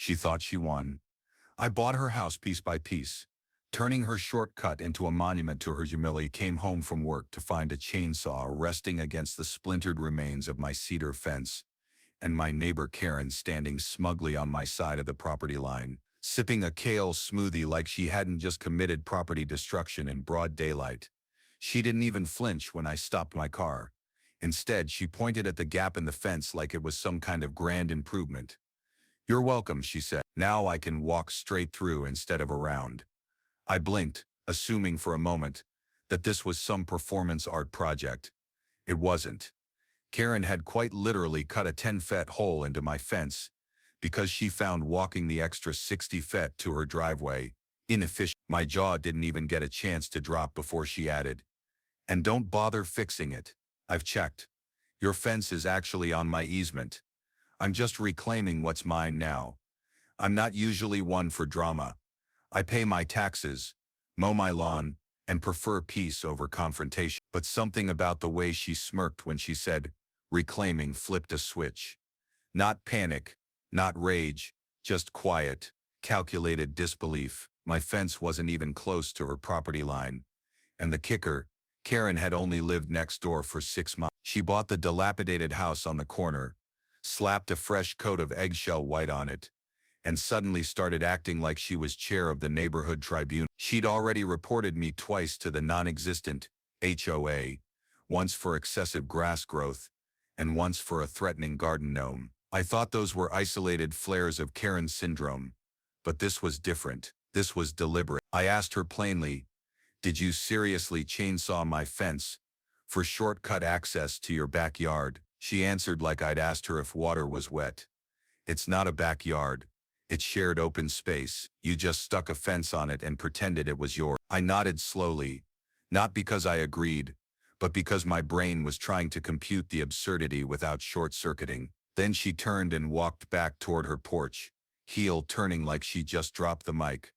She thought she won. I bought her house piece by piece, turning her shortcut into a monument to her humility. Came home from work to find a chainsaw resting against the splintered remains of my cedar fence, and my neighbor Karen standing smugly on my side of the property line, sipping a kale smoothie like she hadn't just committed property destruction in broad daylight. She didn't even flinch when I stopped my car. Instead, she pointed at the gap in the fence like it was some kind of grand improvement. "You're welcome," she said. "Now I can walk straight through instead of around." I blinked, assuming for a moment that this was some performance art project. It wasn't. Karen had quite literally cut a 10-foot hole into my fence because she found walking the extra 60 feet to her driveway inefficient. My jaw didn't even get a chance to drop before she added, "And don't bother fixing it. I've checked. Your fence is actually on my easement. I'm just reclaiming what's mine now. I'm not usually one for drama. I pay my taxes, mow my lawn, and prefer peace over confrontation." But something about the way she smirked when she said reclaiming flipped a switch. Not panic, not rage, just quiet, calculated disbelief. My fence wasn't even close to her property line. And the kicker, Karen had only lived next door for 6 months. She bought the dilapidated house on the corner, slapped a fresh coat of eggshell white on it, and suddenly started acting like she was chair of the neighborhood tribunal. She'd already reported me twice to the non-existent HOA, once for excessive grass growth, and once for a threatening garden gnome. I thought those were isolated flares of Karen syndrome, but this was different. This was deliberate. I asked her plainly, "Did you seriously chainsaw my fence for shortcut access to your backyard?" She answered like I'd asked her if water was wet. "It's not a backyard. It's shared open space. You just stuck a fence on it and pretended it was yours." I nodded slowly, not because I agreed, but because my brain was trying to compute the absurdity without short-circuiting. Then she turned and walked back toward her porch, heel turning like she just dropped the mic.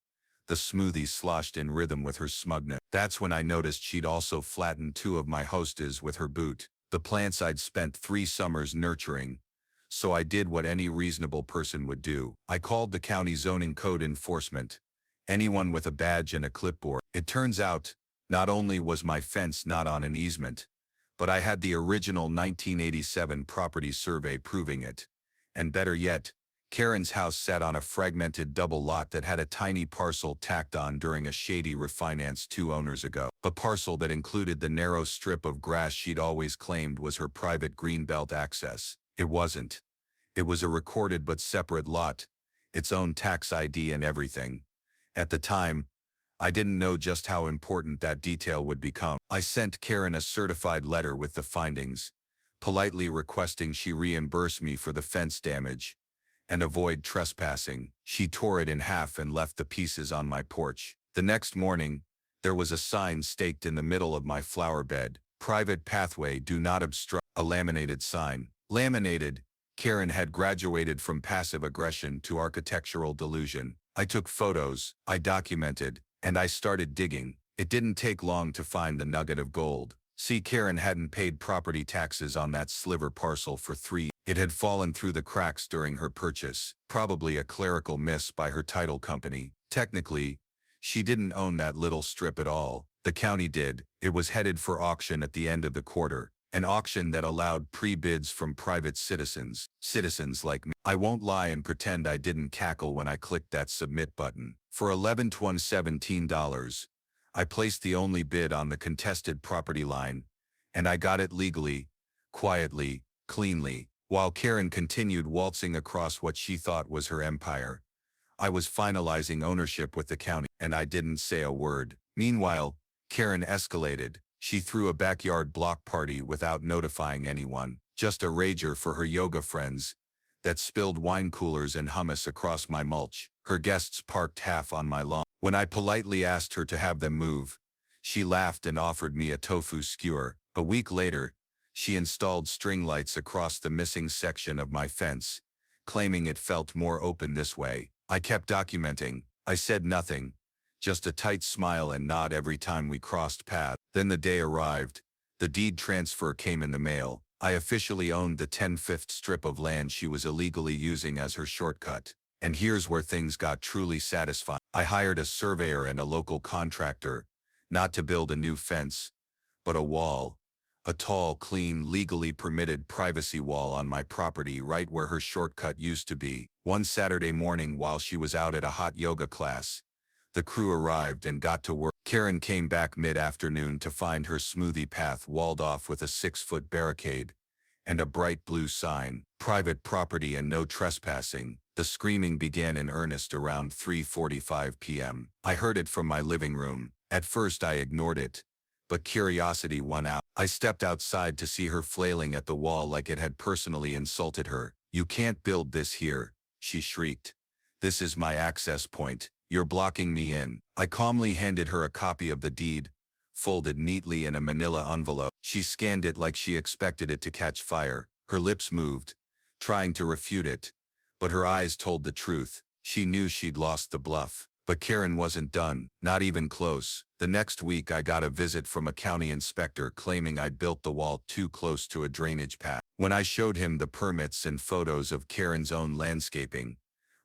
The smoothie sloshed in rhythm with her smugness. That's when I noticed she'd also flattened 2 of my hostas with her boot, the plants I'd spent 3 summers nurturing. So I did what any reasonable person would do. I called the county zoning code enforcement, anyone with a badge and a clipboard. It turns out, not only was my fence not on an easement, but I had the original 1987 property survey proving it. And better yet, Karen's house sat on a fragmented double lot that had a tiny parcel tacked on during a shady refinance 2 owners ago. A parcel that included the narrow strip of grass she'd always claimed was her private greenbelt access. It wasn't. It was a recorded but separate lot, its own tax ID and everything. At the time, I didn't know just how important that detail would become. I sent Karen a certified letter with the findings, politely requesting she reimburse me for the fence damage and avoid trespassing. She tore it in half and left the pieces on my porch. The next morning, there was a sign staked in the middle of my flower bed, "Private pathway, do not obstruct." A laminated sign. Laminated, Karen had graduated from passive aggression to architectural delusion. I took photos, I documented, and I started digging. It didn't take long to find the nugget of gold. See, Karen hadn't paid property taxes on that sliver parcel for 3. It had fallen through the cracks during her purchase, probably a clerical miss by her title company. Technically, she didn't own that little strip at all. The county did. It was headed for auction at the end of the quarter, an auction that allowed pre-bids from private citizens. Citizens like me. I won't lie and pretend I didn't cackle when I clicked that submit button. For $11,217, I placed the only bid on the contested property line, and I got it legally, quietly, cleanly. While Karen continued waltzing across what she thought was her empire, I was finalizing ownership with the county, and I didn't say a word. Meanwhile, Karen escalated. She threw a backyard block party without notifying anyone, just a rager for her yoga friends, that spilled wine coolers and hummus across my mulch. Her guests parked half on my lawn. When I politely asked her to have them move, she laughed and offered me a tofu skewer. A week later, she installed string lights across the missing section of my fence, claiming it felt more open this way. I kept documenting. I said nothing, just a tight smile and nod every time we crossed paths. Then the day arrived. The deed transfer came in the mail. I officially owned the 10-foot strip of land she was illegally using as her shortcut. And here's where things got truly satisfying. I hired a surveyor and a local contractor, not to build a new fence, but a wall. A tall, clean, legally permitted privacy wall on my property right where her shortcut used to be. One Saturday morning while she was out at a hot yoga class, the crew arrived and got to work. Karen came back mid-afternoon to find her smoothie path walled off with a 6-foot barricade and a bright blue sign, private property and no trespassing. The screaming began in earnest around 3:45 p.m. I heard it from my living room. At first I ignored it, but curiosity won out. I stepped outside to see her flailing at the wall like it had personally insulted her. "You can't build this here," she shrieked. "This is my access point. You're blocking me in." I calmly handed her a copy of the deed, folded neatly in a manila envelope. She scanned it like she expected it to catch fire. Her lips moved, trying to refute it, but her eyes told the truth. She knew she'd lost the bluff. But Karen wasn't done, not even close. The next week I got a visit from a county inspector claiming I'd built the wall too close to a drainage path. When I showed him the permits and photos of Karen's own landscaping,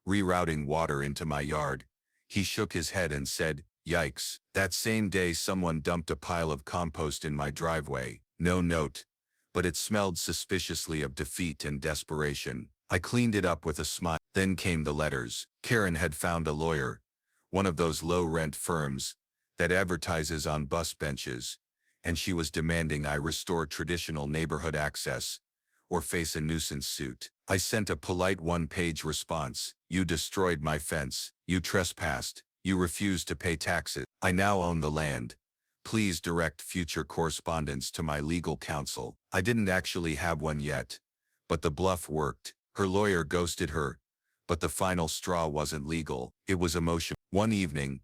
rerouting water into my yard, he shook his head and said, "Yikes." That same day someone dumped a pile of compost in my driveway. No note, but it smelled suspiciously of defeat and desperation. I cleaned it up with a smile. Then came the letters. Karen had found a lawyer, one of those low-rent firms that advertises on bus benches, and she was demanding I restore traditional neighborhood access or face a nuisance suit. I sent a polite one-page response. "You destroyed my fence. You trespassed. You refused to pay taxes. I now own the land. Please direct future correspondence to my legal counsel." I didn't actually have one yet, but the bluff worked. Her lawyer ghosted her, but the final straw wasn't legal. It was emotional. One evening,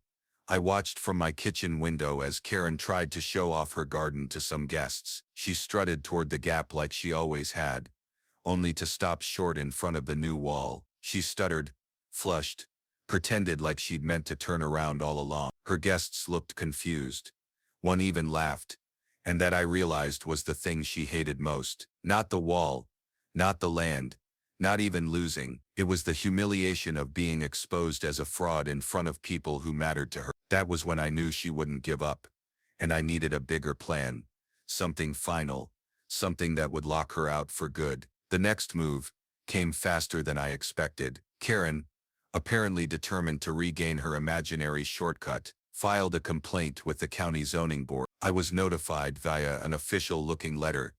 I watched from my kitchen window as Karen tried to show off her garden to some guests. She strutted toward the gap like she always had, only to stop short in front of the new wall. She stuttered, flushed, pretended like she'd meant to turn around all along. Her guests looked confused. One even laughed, and that I realized was the thing she hated most. Not the wall, not the land, not even losing. It was the humiliation of being exposed as a fraud in front of people who mattered to her. That was when I knew she wouldn't give up, and I needed a bigger plan. Something final, something that would lock her out for good. The next move came faster than I expected. Karen, apparently determined to regain her imaginary shortcut, filed a complaint with the county zoning board. I was notified via an official-looking letter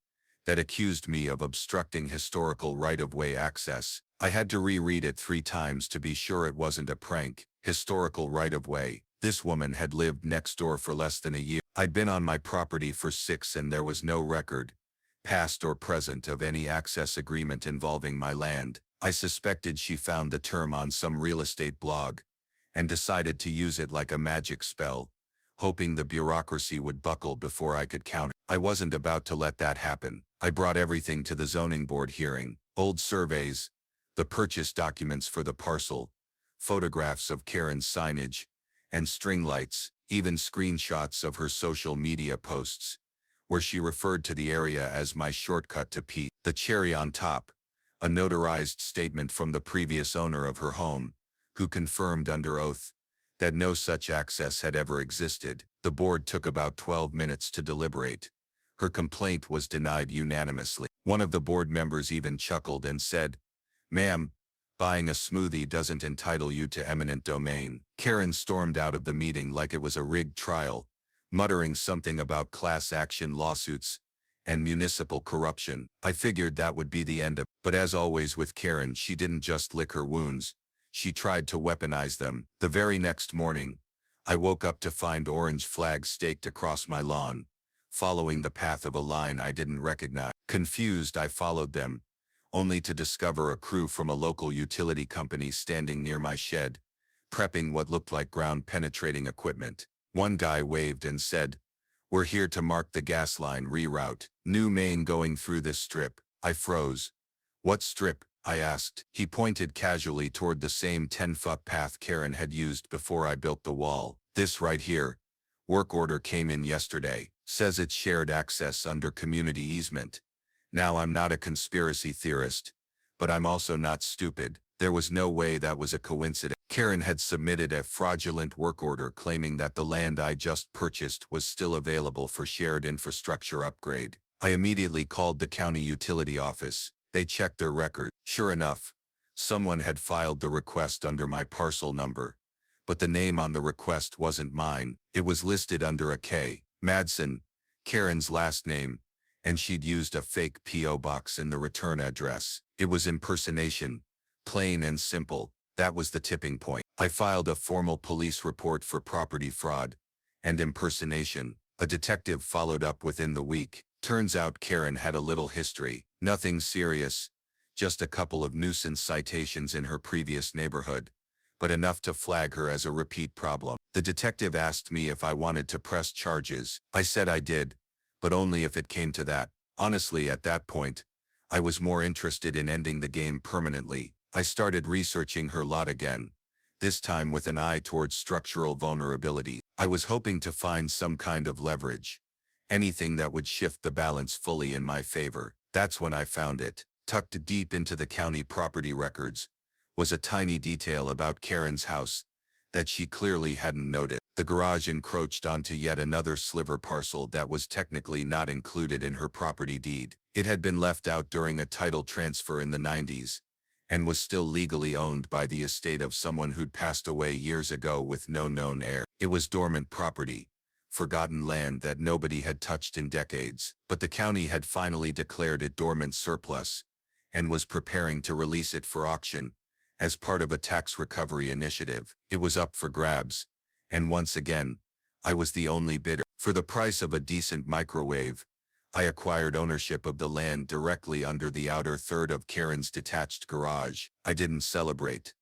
that accused me of obstructing historical right-of-way access. I had to reread it 3 times to be sure it wasn't a prank. Historical right-of-way. This woman had lived next door for less than a year. I'd been on my property for 6 and there was no record, past or present, of any access agreement involving my land. I suspected she found the term on some real estate blog and decided to use it like a magic spell, hoping the bureaucracy would buckle before I could counter. I wasn't about to let that happen. I brought everything to the zoning board hearing: old surveys, the purchase documents for the parcel, photographs of Karen's signage and string lights, even screenshots of her social media posts, where she referred to the area as my shortcut to peace. The cherry on top, a notarized statement from the previous owner of her home, who confirmed under oath that no such access had ever existed. The board took about 12 minutes to deliberate. Her complaint was denied unanimously. One of the board members even chuckled and said, "Ma'am, buying a smoothie doesn't entitle you to eminent domain." Karen stormed out of the meeting like it was a rigged trial, muttering something about class action lawsuits and municipal corruption. I figured that would be the end of it. But as always with Karen, she didn't just lick her wounds. She tried to weaponize them. The very next morning, I woke up to find orange flags staked across my lawn, following the path of a line I didn't recognize. Confused, I followed them, only to discover a crew from a local utility company standing near my shed, prepping what looked like ground-penetrating equipment. One guy waved and said, "We're here to mark the gas line reroute. New main going through this strip." I froze. "What strip?" I asked. He pointed casually toward the same 10-foot path Karen had used before I built the wall. "This right here. Work order came in yesterday. Says it's shared access under community easement." Now, I'm not a conspiracy theorist, but I'm also not stupid. There was no way that was a coincidence. Karen had submitted a fraudulent work order claiming that the land I just purchased was still available for shared infrastructure upgrade. I immediately called the county utility office. They checked their record. Sure enough, someone had filed the request under my parcel number. But the name on the request wasn't mine. It was listed under a K. Madsen, Karen's last name, and she'd used a fake P.O. box in the return address. It was impersonation. Plain and simple. That was the tipping point. I filed a formal police report for property fraud and impersonation. A detective followed up within the week. Turns out Karen had a little history. Nothing serious, just a couple of nuisance citations in her previous neighborhood, but enough to flag her as a repeat problem. The detective asked me if I wanted to press charges. I said I did, but only if it came to that. Honestly, at that point, I was more interested in ending the game permanently. I started researching her lot again, this time with an eye towards structural vulnerability. I was hoping to find some kind of leverage, anything that would shift the balance fully in my favor. That's when I found it. Tucked deep into the county property records was a tiny detail about Karen's house that she clearly hadn't noticed. The garage encroached onto yet another sliver parcel that was technically not included in her property deed. It had been left out during a title transfer in the 90s and was still legally owned by the estate of someone who'd passed away years ago with no known heir. It was dormant property, forgotten land that nobody had touched in decades, but the county had finally declared it dormant surplus and was preparing to release it for auction as part of a tax recovery initiative. It was up for grabs, and once again, I was the only bidder. For the price of a decent microwave, I acquired ownership of the land directly under the outer third of Karen's detached garage. I didn't celebrate.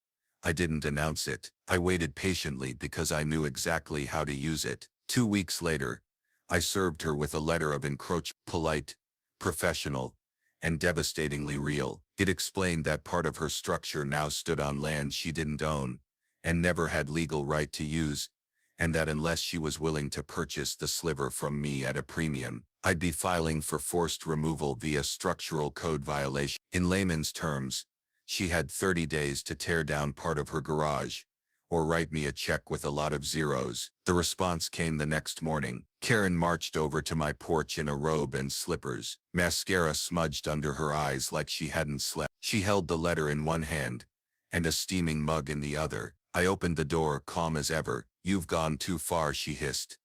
I didn't announce it. I waited patiently because I knew exactly how to use it. 2 weeks later, I served her with a letter of encroachment, polite, professional, and devastatingly real. It explained that part of her structure now stood on land she didn't own and never had legal right to use, and that unless she was willing to purchase the sliver from me at a premium, I'd be filing for forced removal via structural code violation. In layman's terms, she had 30 days to tear down part of her garage, or write me a check with a lot of zeros. The response came the next morning. Karen marched over to my porch in a robe and slippers, mascara smudged under her eyes like she hadn't slept. She held the letter in one hand and a steaming mug in the other. I opened the door, calm as ever. "You've gone too far," she hissed.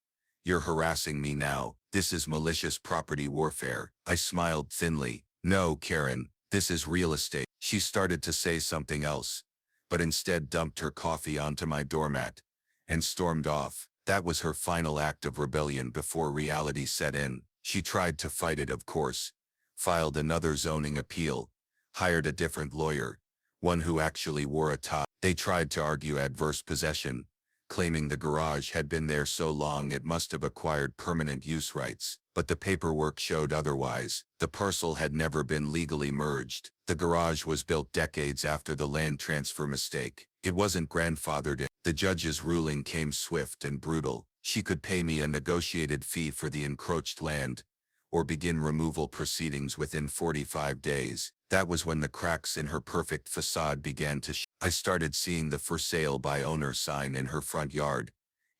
"You're harassing me now. This is malicious property warfare." I smiled thinly. "No, Karen, this is real estate." She started to say something else, but instead dumped her coffee onto my doormat and stormed off. That was her final act of rebellion before reality set in. She tried to fight it, of course, filed another zoning appeal, hired a different lawyer, one who actually wore a tie. They tried to argue adverse possession, claiming the garage had been there so long it must have acquired permanent use rights. But the paperwork showed otherwise. The parcel had never been legally merged. The garage was built decades after the land transfer mistake. It wasn't grandfathered in. The judge's ruling came swift and brutal. She could pay me a negotiated fee for the encroached land, or begin removal proceedings within 45 days. That was when the cracks in her perfect facade began to show. I started seeing the "for sale by owner" sign in her front yard,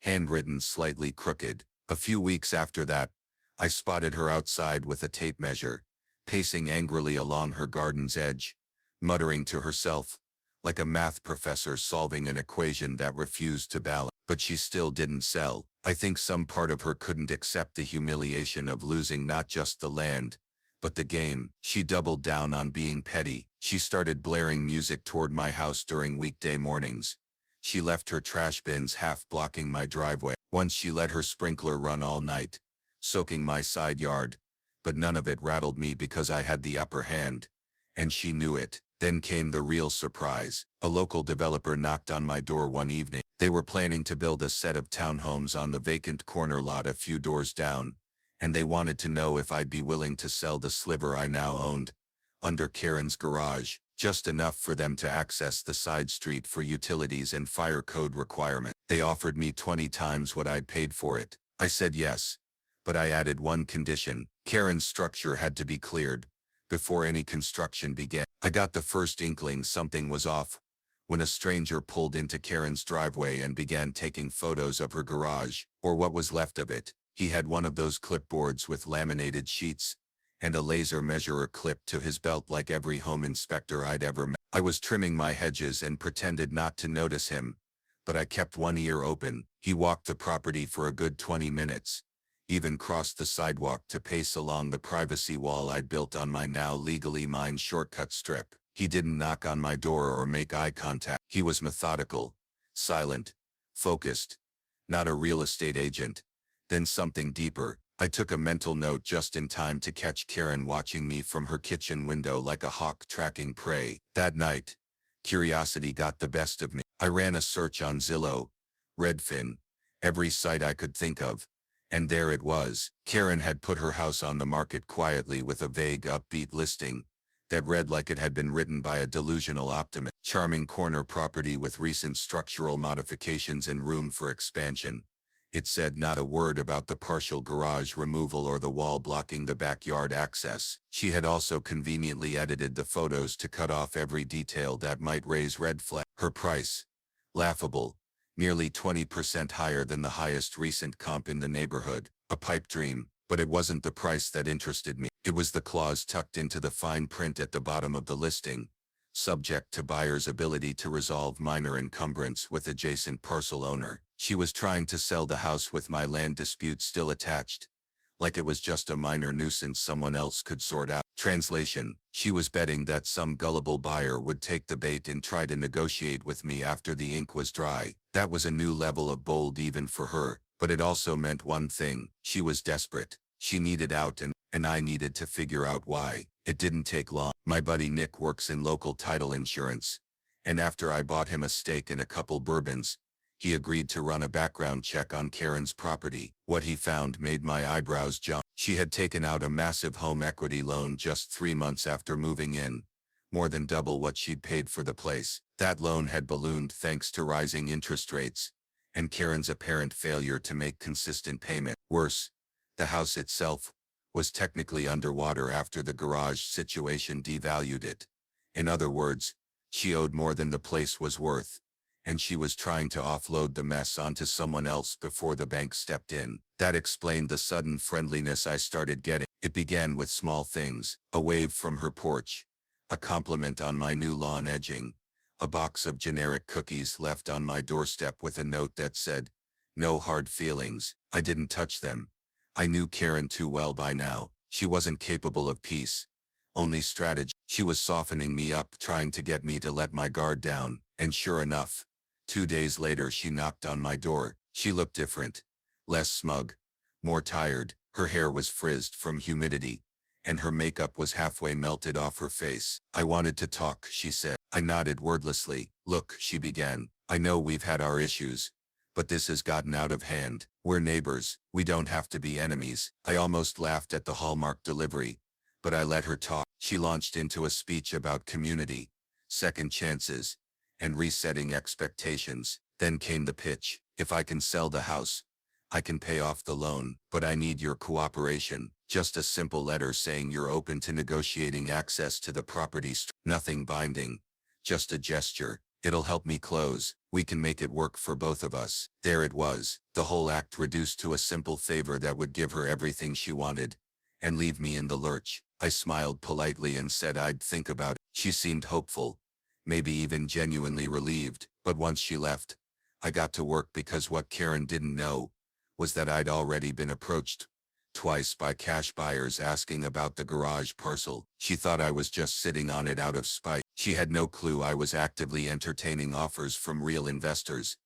handwritten slightly crooked. A few weeks after that, I spotted her outside with a tape measure, pacing angrily along her garden's edge, muttering to herself, like a math professor solving an equation that refused to balance. But she still didn't sell. I think some part of her couldn't accept the humiliation of losing not just the land, but the game. She doubled down on being petty. She started blaring music toward my house during weekday mornings. She left her trash bins half blocking my driveway. Once she let her sprinkler run all night, soaking my side yard, but none of it rattled me because I had the upper hand, and she knew it. Then came the real surprise. A local developer knocked on my door one evening. They were planning to build a set of townhomes on the vacant corner lot a few doors down, and they wanted to know if I'd be willing to sell the sliver I now owned, under Karen's garage, just enough for them to access the side street for utilities and fire code requirements. They offered me 20 times what I'd paid for it. I said yes, but I added one condition. Karen's structure had to be cleared before any construction began. I got the first inkling something was off when a stranger pulled into Karen's driveway and began taking photos of her garage, or what was left of it. He had one of those clipboards with laminated sheets and a laser measurer clipped to his belt like every home inspector I'd ever met. I was trimming my hedges and pretended not to notice him, but I kept one ear open. He walked the property for a good 20 minutes, even crossed the sidewalk to pace along the privacy wall I'd built on my now legally mine shortcut strip. He didn't knock on my door or make eye contact. He was methodical, silent, focused, not a real estate agent. Then something deeper. I took a mental note just in time to catch Karen watching me from her kitchen window like a hawk tracking prey. That night, curiosity got the best of me. I ran a search on Zillow, Redfin, every site I could think of, and there it was. Karen had put her house on the market quietly with a vague upbeat listing that read like it had been written by a delusional optimist. Charming corner property with recent structural modifications and room for expansion. It said not a word about the partial garage removal or the wall blocking the backyard access. She had also conveniently edited the photos to cut off every detail that might raise red flags. Her price, laughable, nearly 20% higher than the highest recent comp in the neighborhood. A pipe dream, but it wasn't the price that interested me. It was the clause tucked into the fine print at the bottom of the listing, subject to buyer's ability to resolve minor encumbrance with adjacent parcel owner. She was trying to sell the house with my land dispute still attached, like it was just a minor nuisance someone else could sort out. Translation: she was betting that some gullible buyer would take the bait and try to negotiate with me after the ink was dry. That was a new level of bold even for her, but it also meant one thing: she was desperate. She needed out and I needed to figure out why. It didn't take long. My buddy Nick works in local title insurance, and after I bought him a steak and a couple bourbons, he agreed to run a background check on Karen's property. What he found made my eyebrows jump. She had taken out a massive home equity loan just 3 months after moving in, more than double what she'd paid for the place. That loan had ballooned thanks to rising interest rates and Karen's apparent failure to make consistent payment. Worse, the house itself was technically underwater after the garage situation devalued it. In other words, she owed more than the place was worth, and she was trying to offload the mess onto someone else before the bank stepped in. That explained the sudden friendliness I started getting. It began with small things: a wave from her porch, a compliment on my new lawn edging, a box of generic cookies left on my doorstep with a note that said, "No hard feelings." I didn't touch them. I knew Karen too well by now. She wasn't capable of peace, only strategy. She was softening me up, trying to get me to let my guard down, and sure enough, 2 days later she knocked on my door. She looked different, less smug, more tired. Her hair was frizzed from humidity, and her makeup was halfway melted off her face. "I wanted to talk," she said. I nodded wordlessly. "Look," she began, "I know we've had our issues, but this has gotten out of hand. We're neighbors. We don't have to be enemies." I almost laughed at the Hallmark delivery, but I let her talk. She launched into a speech about community, second chances, and resetting expectations. Then came the pitch. "If I can sell the house, I can pay off the loan, but I need your cooperation. Just a simple letter saying you're open to negotiating access to the property. Nothing binding, just a gesture. It'll help me close. We can make it work for both of us." There it was, the whole act reduced to a simple favor that would give her everything she wanted and leave me in the lurch. I smiled politely and said I'd think about it. She seemed hopeful, maybe even genuinely relieved, but once she left, I got to work because what Karen didn't know was that I'd already been approached twice by cash buyers asking about the garage parcel. She thought I was just sitting on it out of spite. She had no clue I was actively entertaining offers from real investors,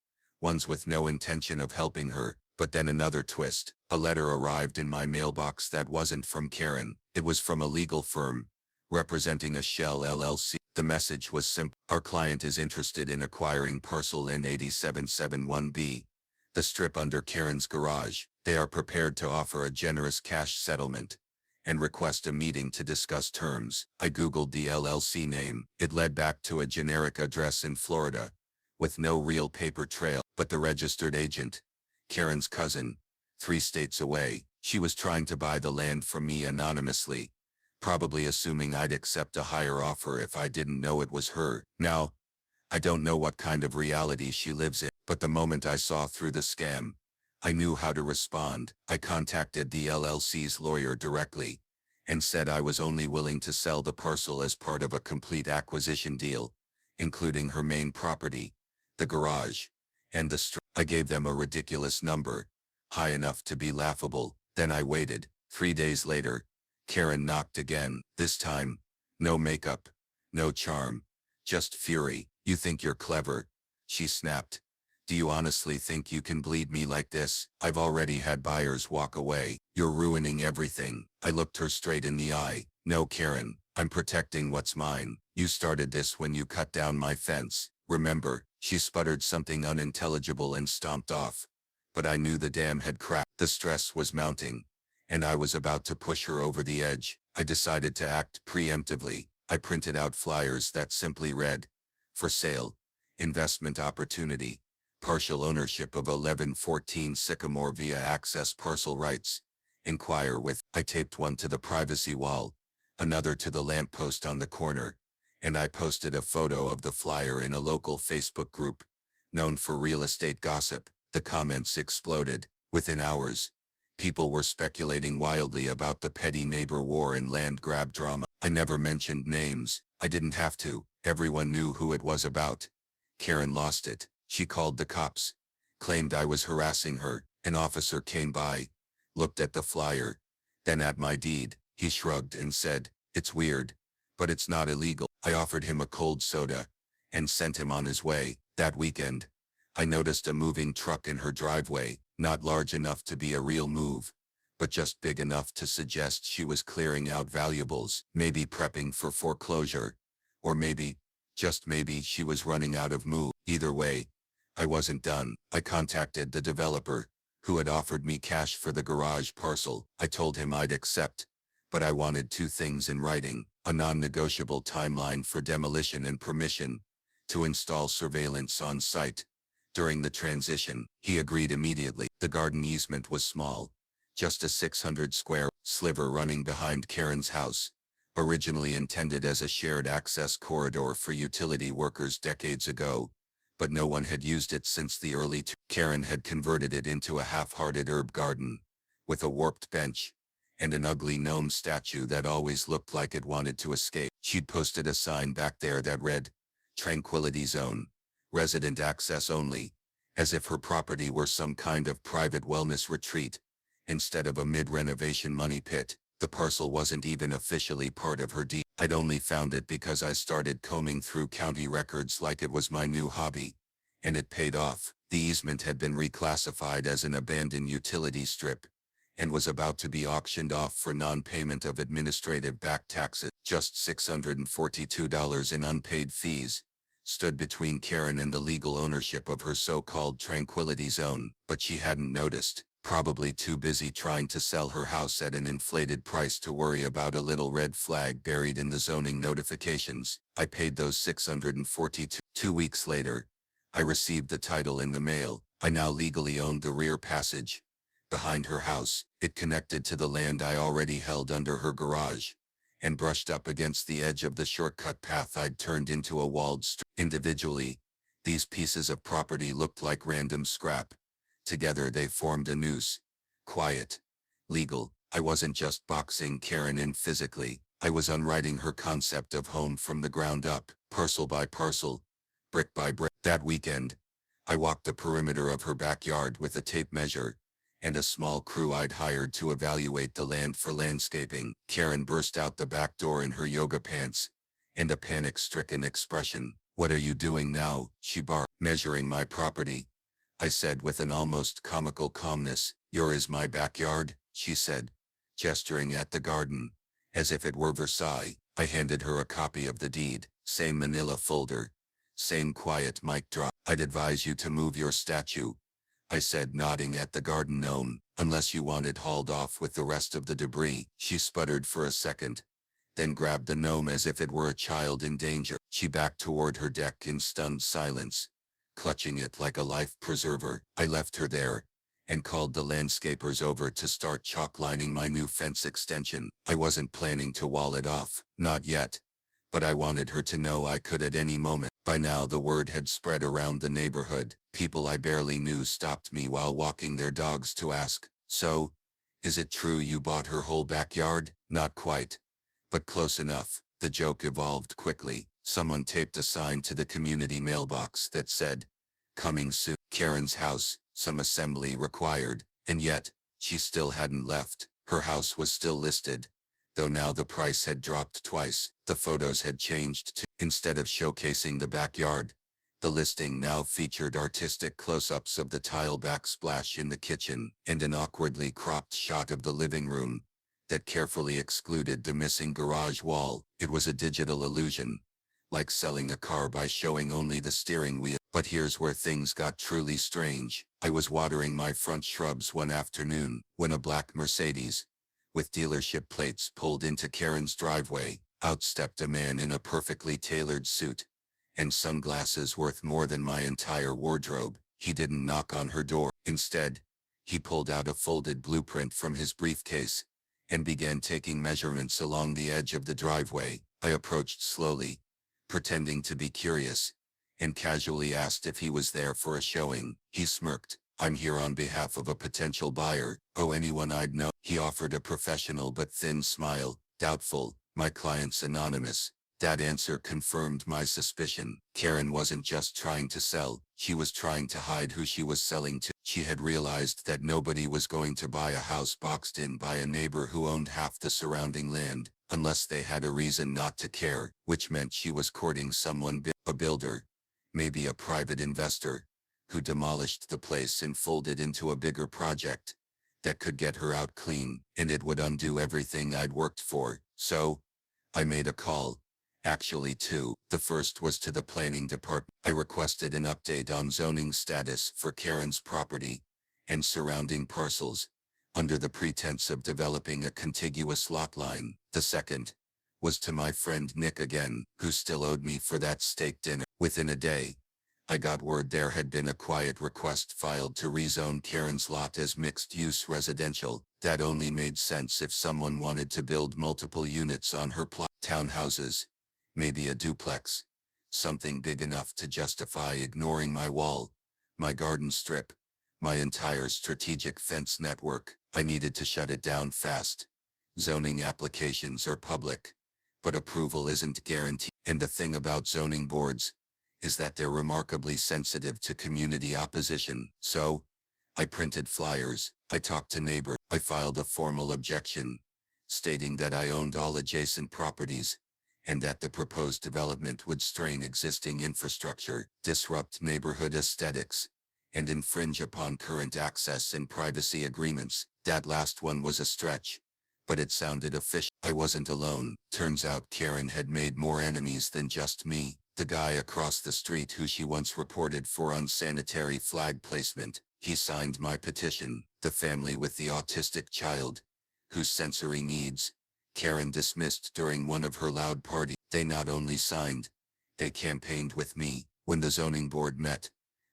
ones with no intention of helping her. But then another twist. A letter arrived in my mailbox that wasn't from Karen. It was from a legal firm, representing a shell LLC. The message was simple: "Our client is interested in acquiring parcel N8771B, the strip under Karen's garage. They are prepared to offer a generous cash settlement and request a meeting to discuss terms." I Googled the LLC name. It led back to a generic address in Florida, with no real paper trail. But the registered agent, Karen's cousin, 3 states away. She was trying to buy the land from me anonymously, probably assuming I'd accept a higher offer if I didn't know it was her. Now, I don't know what kind of reality she lives in, but the moment I saw through the scam, I knew how to respond. I contacted the LLC's lawyer directly and said I was only willing to sell the parcel as part of a complete acquisition deal, including her main property, the garage, and the I gave them a ridiculous number, high enough to be laughable. Then I waited. 3 days later, Karen knocked again. This time, no makeup, no charm, just fury. You think you're clever? She snapped. Do you honestly think you can bleed me like this? I've already had buyers walk away. You're ruining everything. I looked her straight in the eye. No, Karen, I'm protecting what's mine. You started this when you cut down my fence. Remember? She sputtered something unintelligible and stomped off. But I knew the dam had cracked. The stress was mounting, and I was about to push her over the edge. I decided to act preemptively. I printed out flyers that simply read, "For sale, investment opportunity, partial ownership of 1114 Sycamore via access parcel rights. Inquire with." I taped one to the privacy wall, another to the lamppost on the corner, and I posted a photo of the flyer in a local Facebook group, known for real estate gossip. The comments exploded. Within hours, people were speculating wildly about the petty neighbor war and land grab drama. I never mentioned names. I didn't have to. Everyone knew who it was about. Karen lost it. She called the cops, claimed I was harassing her. An officer came by, looked at the flyer, then at my deed. He shrugged and said, "It's weird, but it's not illegal." I offered him a cold soda and sent him on his way. That weekend, I noticed a moving truck in her driveway, not large enough to be a real move, but just big enough to suggest she was clearing out valuables, maybe prepping for foreclosure, or maybe, just maybe, she was running out of move. Either way, I wasn't done. I contacted the developer, who had offered me cash for the garage parcel. I told him I'd accept, but I wanted two things in writing: a non-negotiable timeline for demolition and permission to install surveillance on site during the transition. He agreed immediately. The garden easement was small, just a 600 square sliver running behind Karen's house, originally intended as a shared access corridor for utility workers decades ago, but no one had used it since the early Karen had converted it into a half-hearted herb garden, with a warped bench, and an ugly gnome statue that always looked like it wanted to escape. She'd posted a sign back there that read, "Tranquility Zone, resident access only," as if her property were some kind of private wellness retreat, instead of a mid-renovation money pit. The parcel wasn't even officially part of her deed. I'd only found it because I started combing through county records like it was my new hobby, and it paid off. The easement had been reclassified as an abandoned utility strip, and was about to be auctioned off for non-payment of administrative back taxes. Just $642 in unpaid fees stood between Karen and the legal ownership of her so-called Tranquility Zone, but she hadn't noticed, probably too busy trying to sell her house at an inflated price to worry about a little red flag buried in the zoning notifications. I paid those $642. 2 weeks later, I received the title in the mail. I now legally owned the rear passage behind her house. It connected to the land I already held under her garage, and brushed up against the edge of the shortcut path I'd turned into a walled street. Individually, these pieces of property looked like random scrap. Together they formed a noose. Quiet. Legal. I wasn't just boxing Karen in physically. I was unwriting her concept of home from the ground up, parcel by parcel, brick by brick. That weekend, I walked the perimeter of her backyard with a tape measure and a small crew I'd hired to evaluate the land for landscaping. Karen burst out the back door in her yoga pants and a panic-stricken expression. "What are you doing now?" she barked. "Measuring my property," I said with an almost comical calmness. "Your is my backyard," she said, gesturing at the garden, as if it were Versailles. I handed her a copy of the deed. Same manila folder, same quiet mic drop. "I'd advise you to move your statue," I said, nodding at the garden gnome, "unless you want it hauled off with the rest of the debris." She sputtered for a second, then grabbed the gnome as if it were a child in danger. She backed toward her deck in stunned silence, clutching it like a life preserver. I left her there, and called the landscapers over to start chalk lining my new fence extension. I wasn't planning to wall it off, not yet, but I wanted her to know I could at any moment. By now the word had spread around the neighborhood. People I barely knew stopped me while walking their dogs to ask, "So, is it true you bought her whole backyard?" Not quite, but close enough. The joke evolved quickly. Someone taped a sign to the community mailbox that said, "Coming soon, Karen's house, some assembly required," and yet, she still hadn't left. Her house was still listed, though now the price had dropped twice. The photos had changed too. Instead of showcasing the backyard, the listing now featured artistic close-ups of the tile backsplash in the kitchen and an awkwardly cropped shot of the living room that carefully excluded the missing garage wall. It was a digital illusion, like selling a car by showing only the steering wheel. But here's where things got truly strange. I was watering my front shrubs one afternoon when a black Mercedes, with dealership plates, pulled into Karen's driveway. Out stepped a man in a perfectly tailored suit and sunglasses worth more than my entire wardrobe. He didn't knock on her door. Instead, he pulled out a folded blueprint from his briefcase and began taking measurements along the edge of the driveway. I approached slowly, pretending to be curious, and casually asked if he was there for a showing. He smirked. "I'm here on behalf of a potential buyer." "Oh, anyone I'd know?" He offered a professional but thin smile. "Doubtful. My client's anonymous." That answer confirmed my suspicion. Karen wasn't just trying to sell, she was trying to hide who she was selling to. She had realized that nobody was going to buy a house boxed in by a neighbor who owned half the surrounding land, unless they had a reason not to care, which meant she was courting someone a builder, maybe a private investor, who demolished the place and folded into a bigger project that could get her out clean, and it would undo everything I'd worked for. So, I made a call. Actually two. The first was to the planning department. I requested an update on zoning status for Karen's property and surrounding parcels, under the pretense of developing a contiguous lot line. The second was to my friend Nick again, who still owed me for that steak dinner. Within a day, I got word there had been a quiet request filed to rezone Karen's lot as mixed-use residential. That only made sense if someone wanted to build multiple units on her plot. Townhouses, maybe a duplex, something big enough to justify ignoring my wall, my garden strip, my entire strategic fence network. I needed to shut it down fast. Zoning applications are public, but approval isn't guaranteed. And the thing about zoning boards is that they're remarkably sensitive to community opposition. So, I printed flyers, I talked to neighbors, I filed a formal objection, stating that I owned all adjacent properties, and that the proposed development would strain existing infrastructure, disrupt neighborhood aesthetics, and infringe upon current access and privacy agreements. That last one was a stretch, but it sounded official. I wasn't alone. Turns out Karen had made more enemies than just me. The guy across the street who she once reported for unsanitary flag placement, he signed my petition. The family with the autistic child, whose sensory needs Karen dismissed during one of her loud parties. They not only signed, they campaigned with me. When the zoning board met,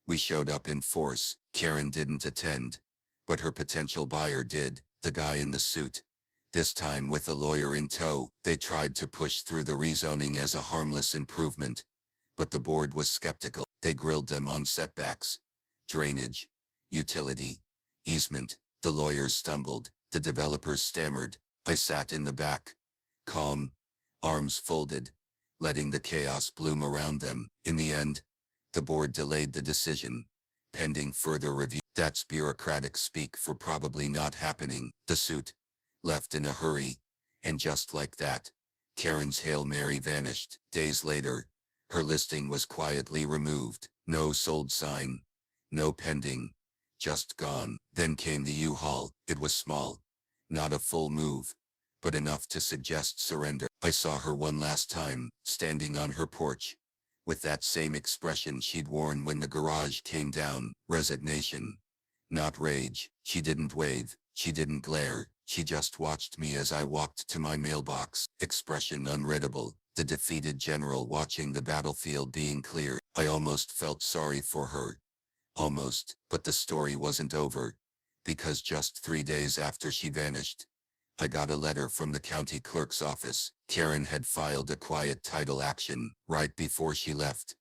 we showed up in force. Karen didn't attend, but her potential buyer did, the guy in the suit. This time with a lawyer in tow. They tried to push through the rezoning as a harmless improvement, but the board was skeptical. They grilled them on setbacks, drainage, utility, easement. The lawyers stumbled, the developers stammered. I sat in the back, calm, arms folded, letting the chaos bloom around them. In the end, the board delayed the decision, pending further review. That's bureaucratic speak for probably not happening. The suit left in a hurry, and just like that, Karen's Hail Mary vanished. Days later, her listing was quietly removed. No sold sign, no pending, just gone. Then came the U-Haul. It was small, not a full move, but enough to suggest surrender. I saw her one last time, standing on her porch, with that same expression she'd worn when the garage came down. Resignation, not rage. She didn't wave, she didn't glare, she just watched me as I walked to my mailbox. Expression unreadable, the defeated general watching the battlefield being cleared. I almost felt sorry for her. Almost, but the story wasn't over, because just 3 days after she vanished, I got a letter from the county clerk's office. Karen had filed a quiet title action right before she left,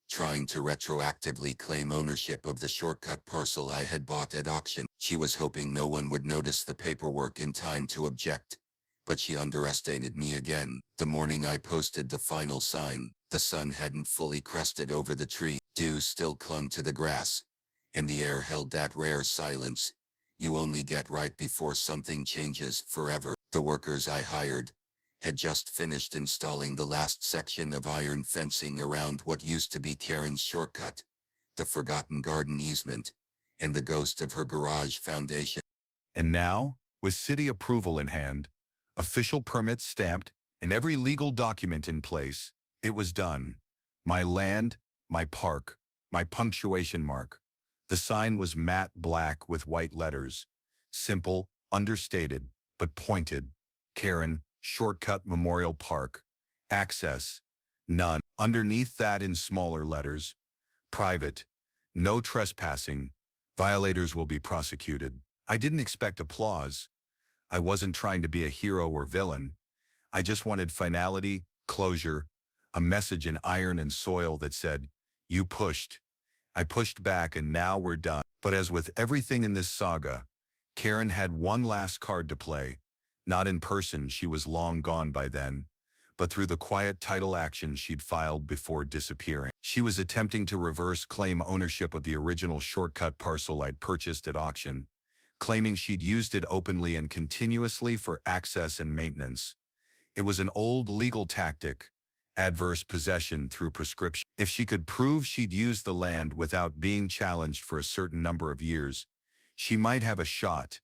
trying to retroactively claim ownership of the shortcut parcel I had bought at auction. She was hoping no one would notice the paperwork in time to object. But she underestimated me again. The morning I posted the final sign, the sun hadn't fully crested over the tree. Dew still clung to the grass, and the air held that rare silence you only get right before something changes forever. The workers I hired had just finished installing the last section of iron fencing around what used to be Karen's shortcut, the forgotten garden easement, and the ghost of her garage foundation. And now, with city approval in hand, official permits stamped, and every legal document in place, it was done. My land, my park, my punctuation mark. The sign was matte black with white letters. Simple, understated, but pointed. Karen, Shortcut Memorial Park. Access. None. Underneath that in smaller letters. Private. No trespassing. Violators will be prosecuted. I didn't expect applause. I wasn't trying to be a hero or villain. I just wanted finality, closure, a message in iron and soil that said, "You pushed." I pushed back and now we're done. But as with everything in this saga, Karen had one last card to play. Not in person, she was long gone by then, but through the quiet title action she'd filed before disappearing. She was attempting to reverse claim ownership of the original shortcut parcel I'd purchased at auction, claiming she'd used it openly and continuously for access and maintenance. It was an old legal tactic, adverse possession through prescription. If she could prove she'd used the land without being challenged for a certain number of years, she might have a shot.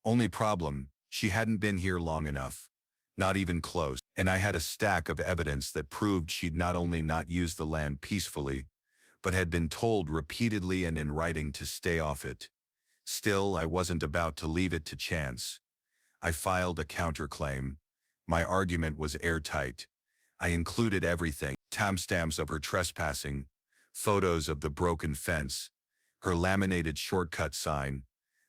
Only problem, she hadn't been here long enough. Not even close. And I had a stack of evidence that proved she'd not only not used the land peacefully, but had been told repeatedly and in writing to stay off it. Still, I wasn't about to leave it to chance. I filed a counterclaim. My argument was airtight. I included everything: timestamps of her trespassing, photos of the broken fence, her laminated shortcut sign,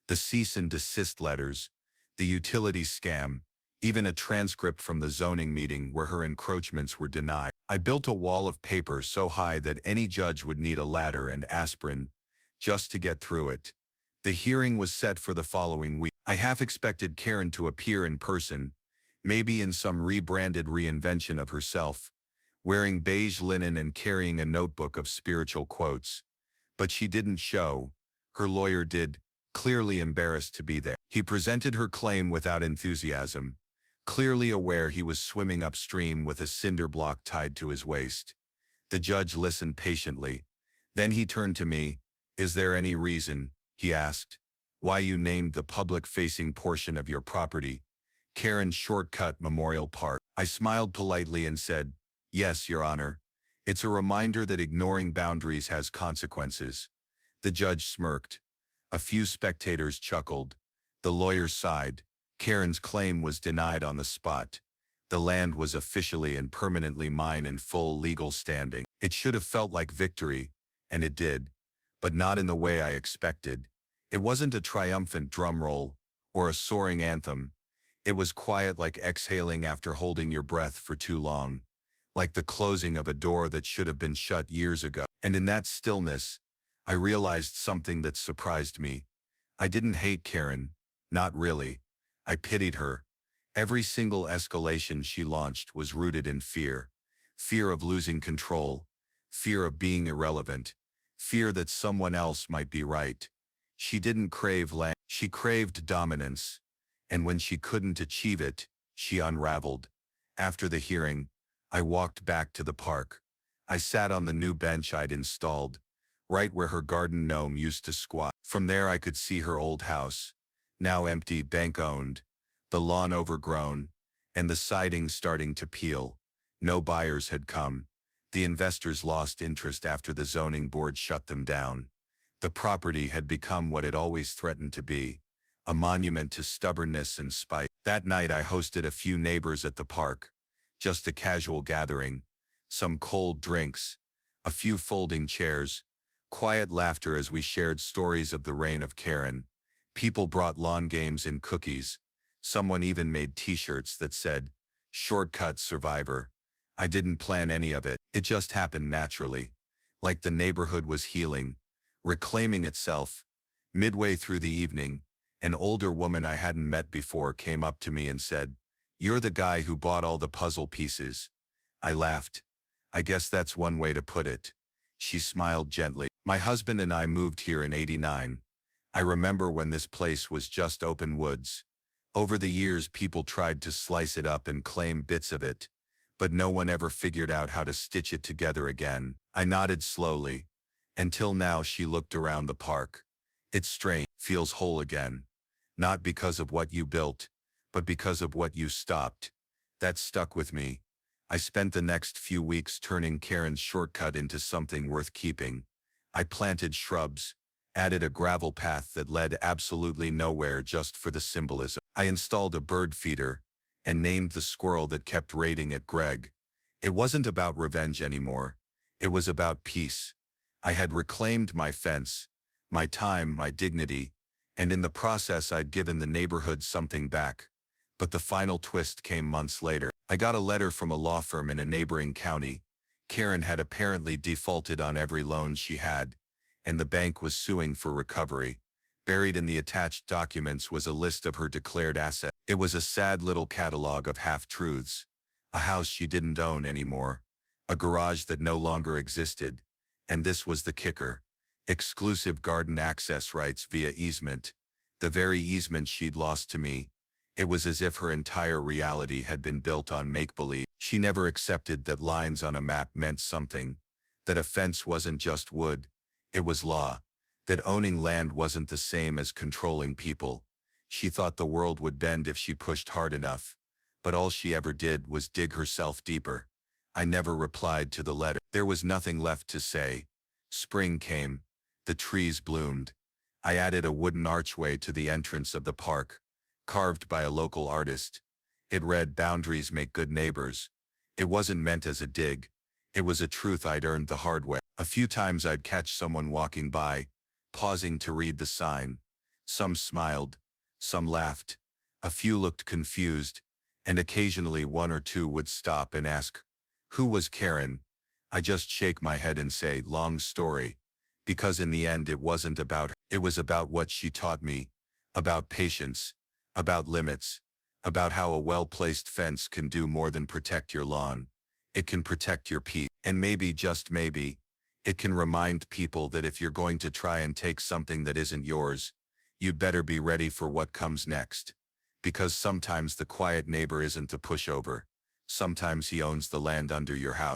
the cease and desist letters, the utility scam, even a transcript from the zoning meeting where her encroachments were denied. I built a wall of paper so high that any judge would need a ladder and aspirin just to get through it. The hearing was set for the following week. I half expected Karen to appear in person, maybe in some rebranded reinvention of herself, wearing beige linen and carrying a notebook of spiritual quotes. But she didn't show. Her lawyer did, clearly embarrassed to be there. He presented her claim without enthusiasm, clearly aware he was swimming upstream with a cinder block tied to his waist. The judge listened patiently. Then he turned to me. "Is there any reason," he asked, "why you named the public-facing portion of your property Karen's Shortcut Memorial Park?" I smiled politely and said, "Yes, Your Honor. It's a reminder that ignoring boundaries has consequences." The judge smirked. A few spectators chuckled. The lawyer sighed. Karen's claim was denied on the spot. The land was officially and permanently mine in full legal standing. It should have felt like victory, and it did, but not in the way I expected. It wasn't a triumphant drum roll or a soaring anthem. It was quiet, like exhaling after holding your breath for too long, like the closing of a door that should have been shut years ago. And in that stillness, I realized something that surprised me. I didn't hate Karen, not really. I pitied her. Every single escalation she launched was rooted in fear. Fear of losing control, fear of being irrelevant, fear that someone else might be right. She didn't crave land, she craved dominance. And when she couldn't achieve it, she unraveled. After the hearing, I walked back to the park. I sat on the new bench I'd installed, right where her garden gnome used to squat. From there I could see her old house, now empty, bank-owned, the lawn overgrown, and the siding starting to peel. No buyers had come. The investors lost interest after the zoning board shut them down. The property had become what it always threatened to be, a monument to stubbornness and spite. That night I hosted a few neighbors at the park, just a casual gathering, some cold drinks, a few folding chairs, quiet laughter as we shared stories of the reign of Karen. People brought lawn games and cookies. Someone even made t-shirts that said, "Shortcut Survivor." I didn't plan any of it. It just happened naturally. like the neighborhood was healing, reclaiming itself. Midway through the evening, an older woman I hadn't met before came up to me and said, "You're the guy who bought all the puzzle pieces." I laughed. "I guess that's one way to put it." She smiled gently. "My husband and I moved here in '89. I remember when this place was just open woods. Over the years, people tried to slice it up and claim bits of it, but no one ever figured out how to stitch it together again." I nodded slowly. "Until now." She looked around the park. "It's strange, feels whole again. Not because of what you built, but because of what you stopped." That stuck with me. I spent the next few weeks turning Karen's shortcut into something worth keeping. I planted shrubs, added a gravel path that led absolutely nowhere just for the symbolism. I installed a bird feeder, and named the squirrel that kept raiding it Greg. It wasn't about revenge anymore. It was about peace. I had reclaimed my fence, my time, my dignity, and in the process I'd given the neighborhood something back. But the final twist came months later. I got a letter from a law firm in a neighboring county. Karen had apparently defaulted on every loan she had, and the bank was suing for recovery. Buried in the attached documents was a list of her declared assets. It was a sad little catalog of half-truths. A house she didn't own anymore. A garage that no longer existed. And this was the kicker. Exclusive garden access rights via easement. The very easement she'd lost to me. It was as if her entire reality had been built on make-believe. She never accepted that lines on a map meant something. That a fence wasn't just wood. It was law. That owning land wasn't the same as controlling people. She thought the world would bend if she pushed hard enough. But all she ever did was dig herself deeper. I never replied to the letter. There was nothing left to say. Spring came. The trees bloomed. I added a wooden archway to the entrance of the park, carved by a local artist. It read, "Boundaries make good neighbors." It wasn't meant as a dig. It was a truth I'd earned the hard way. A few times I'd catch someone walking by, pausing to read the sign. Some smiled, some laughed. A few looked confused, and occasionally one or two would stop and ask, "Who was Karen?" I just shake my head and say, "Long story." Because in the end it wasn't about her. It was about what she taught me, about patience, about limits, about how a well-placed fence can do more than protect your lawn. It can protect your peace, and maybe, just maybe, it can remind people that if you're going to try and take something that isn't yours, you'd better be ready for what comes next. Because sometimes the quiet neighbor isn't the pushover. Sometimes he owns the land under your house.